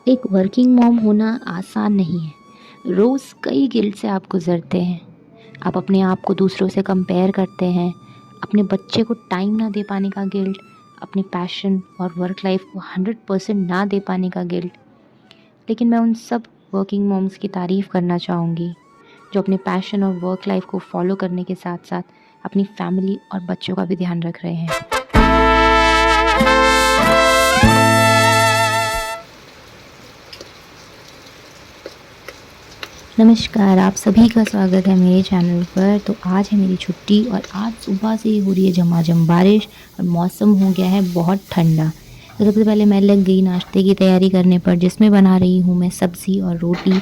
एक working mom होना आसान नहीं है। रोज़ कई गिल्ट से आप गुज़रते हैं। आप अपने आप को दूसरों से कंपेयर करते हैं, अपने बच्चे को टाइम ना दे पाने का गिल्ट, अपने पैशन और वर्क लाइफ को 100% ना दे पाने का गिल्ट। लेकिन मैं उन सब वर्किंग मॉम्स की तारीफ़ करना चाहूँगी, जो अपने पैशन और वर्क लाइफ को फॉलो करने के साथ-साथ अपनी फैमिली और बच्चों का भी ध्यान रख रहे हैं। नमस्कार, आप सभी का स्वागत है मेरे चैनल पर। तो आज है मेरी छुट्टी और आज सुबह से ही हो रही है झमाझम बारिश और मौसम हो गया है बहुत ठंडा। तो सबसे पहले मैं लग गई नाश्ते की तैयारी करने पर, जिसमें बना रही हूँ मैं सब्ज़ी और रोटी।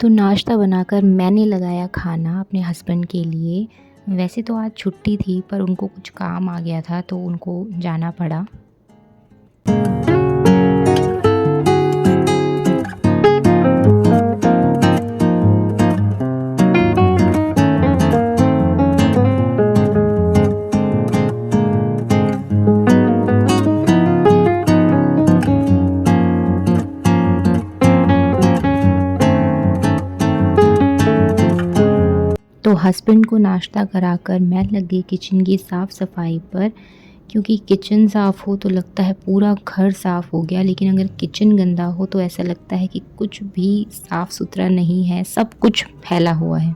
तो नाश्ता बनाकर मैंने लगाया खाना अपने हस्बैंड के लिए। वैसे तो आज छुट्टी थी, पर उनको कुछ काम आ गया था तो उनको जाना पड़ा। तो हस्बैंड को नाश्ता कराकर मैं लग गई किचन की साफ़ सफाई पर, क्योंकि किचन साफ़ हो तो लगता है पूरा घर साफ़ हो गया, लेकिन अगर किचन गंदा हो तो ऐसा लगता है कि कुछ भी साफ़ सुथरा नहीं है, सब कुछ फैला हुआ है।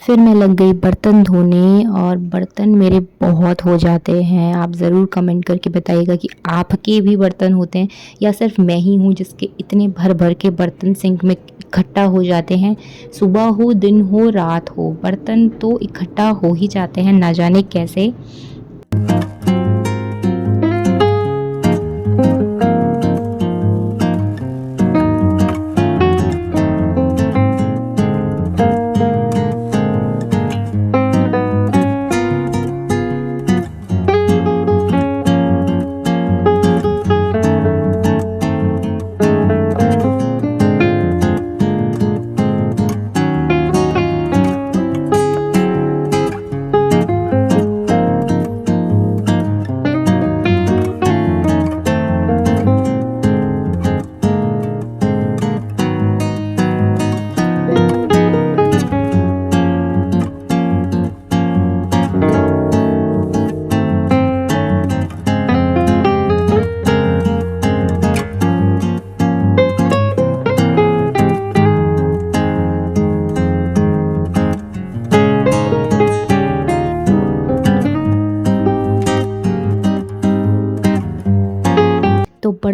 फिर मैं लग गई बर्तन धोने, और बर्तन मेरे बहुत हो जाते हैं। आप ज़रूर कमेंट करके बताइएगा कि आपके भी बर्तन होते हैं या सिर्फ मैं ही हूँ जिसके इतने भर भर के बर्तन सिंक में इकट्ठा हो जाते हैं। सुबह हो, दिन हो, रात हो, बर्तन तो इकट्ठा हो ही जाते हैं, ना जाने कैसे।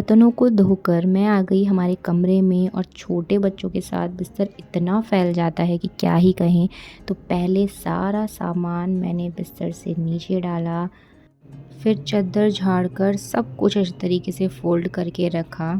बर्तनों को धोकर मैं आ गई हमारे कमरे में और छोटे बच्चों के साथ बिस्तर इतना फैल जाता है कि क्या ही कहें। तो पहले सारा सामान मैंने बिस्तर से नीचे डाला, फिर चद्दर झाड़कर सब कुछ इस तरीके से फ़ोल्ड करके रखा।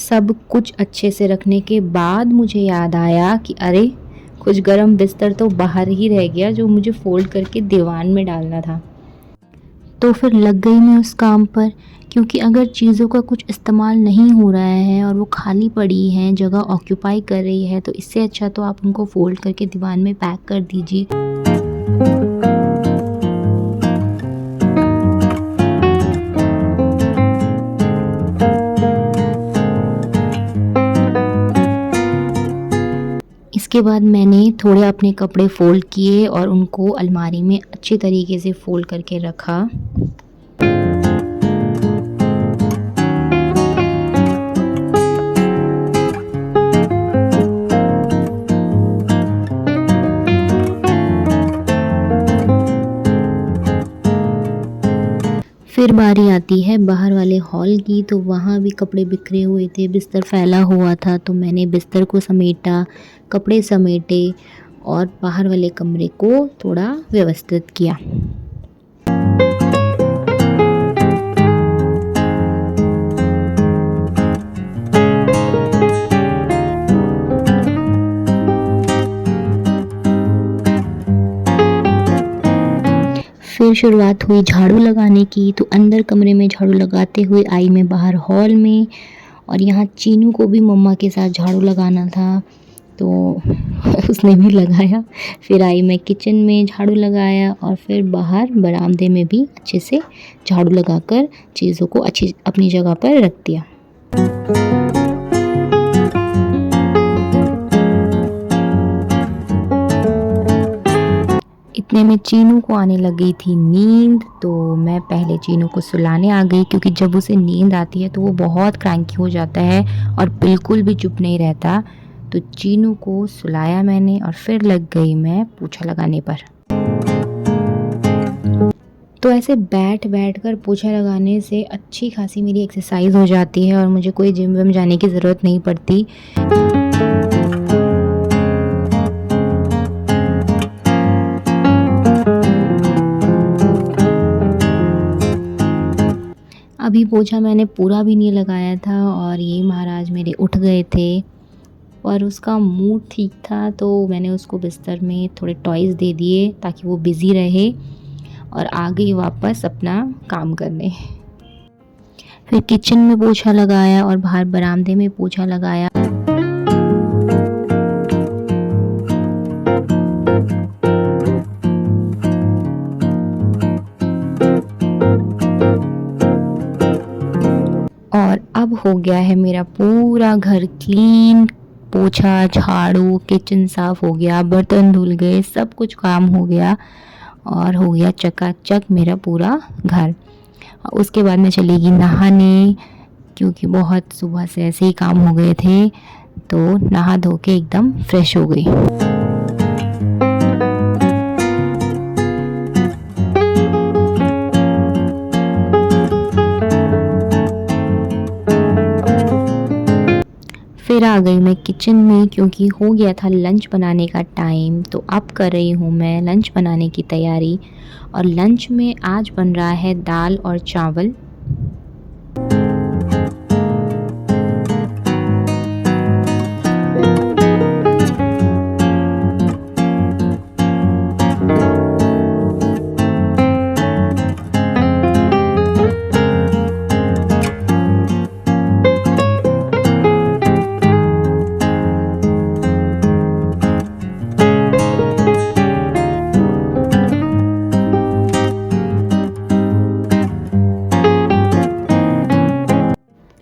सब कुछ अच्छे से रखने के बाद मुझे याद आया कि अरे कुछ गरम बिस्तर तो बाहर ही रह गया जो मुझे फ़ोल्ड करके दीवान में डालना था। तो फिर लग गई मैं उस काम पर, क्योंकि अगर चीज़ों का कुछ इस्तेमाल नहीं हो रहा है और वो खाली पड़ी हैं, जगह ऑक्यूपाई कर रही है, तो इससे अच्छा तो आप उनको फ़ोल्ड करके दीवान में पैक कर दीजिए। इसके बाद मैंने थोड़े अपने कपड़े फ़ोल्ड किए और उनको अलमारी में अच्छे तरीके से फ़ोल्ड करके रखा। फिर बारी आती है बाहर वाले हॉल की, तो वहाँ भी कपड़े बिखरे हुए थे, बिस्तर फैला हुआ था। तो मैंने बिस्तर को समेटा, कपड़े समेटे और बाहर वाले कमरे को थोड़ा व्यवस्थित किया। फिर शुरुआत हुई झाड़ू लगाने की, तो अंदर कमरे में झाड़ू लगाते हुए आई मैं बाहर हॉल में, और यहाँ चीनू को भी मम्मा के साथ झाड़ू लगाना था, तो उसने भी लगाया। फिर आई मैं किचन में, झाड़ू लगाया, और फिर बाहर बरामदे में भी अच्छे से झाड़ू लगाकर चीज़ों को अच्छी अपनी जगह पर रख दिया। इतने में चीनू को आने लग गई थी नींद, तो मैं पहले चीनू को सुलाने आ गई, क्योंकि जब उसे नींद आती है तो वो बहुत क्रैंकी हो जाता है और बिल्कुल भी चुप नहीं रहता। तो चीनू को सुलाया मैंने और फिर लग गई मैं पोछा लगाने पर। तो ऐसे बैठ कर पोछा लगाने से अच्छी खासी मेरी एक्सरसाइज हो जाती है और मुझे कोई जिम विम जाने की ज़रूरत नहीं पड़ती। अभी पोछा मैंने पूरा भी नहीं लगाया था और ये महाराज मेरे उठ गए थे, और उसका मूड ठीक था, तो मैंने उसको बिस्तर में थोड़े टॉयज़ दे दिए ताकि वो बिज़ी रहे, और आ गई वापस अपना काम करने। फिर किचन में पोछा लगाया और बाहर बरामदे में पोछा लगाया। और अब हो गया है मेरा पूरा घर क्लीन, पोछा, झाड़ू, किचन साफ़ हो गया, बर्तन धुल गए, सब कुछ काम हो गया और हो गया चकाचक मेरा पूरा घर। उसके बाद मैं चली गई नहाने, क्योंकि बहुत सुबह से ऐसे ही काम हो गए थे, तो नहा धो के एकदम फ्रेश हो गई। फिर आ गई मैं किचन में क्योंकि हो गया था लंच बनाने का टाइम। तो अब कर रही हूँ मैं लंच बनाने की तैयारी। और लंच में आज बन रहा है दाल और चावल।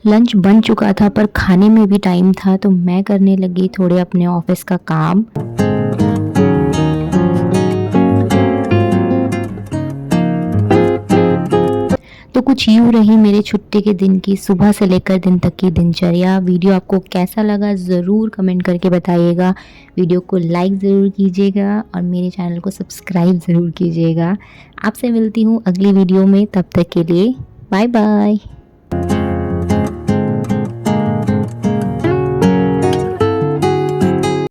लंच बन चुका था पर खाने में भी टाइम था, तो मैं करने लगी थोड़े अपने ऑफिस का काम। तो कुछ यूँ रही मेरे छुट्टी के दिन की सुबह से लेकर दिन तक की दिनचर्या। वीडियो आपको कैसा लगा ज़रूर कमेंट करके बताइएगा। वीडियो को लाइक ज़रूर कीजिएगा और मेरे चैनल को सब्सक्राइब ज़रूर कीजिएगा। आपसे मिलती हूँ अगली वीडियो में, तब तक के लिए बाय बाय।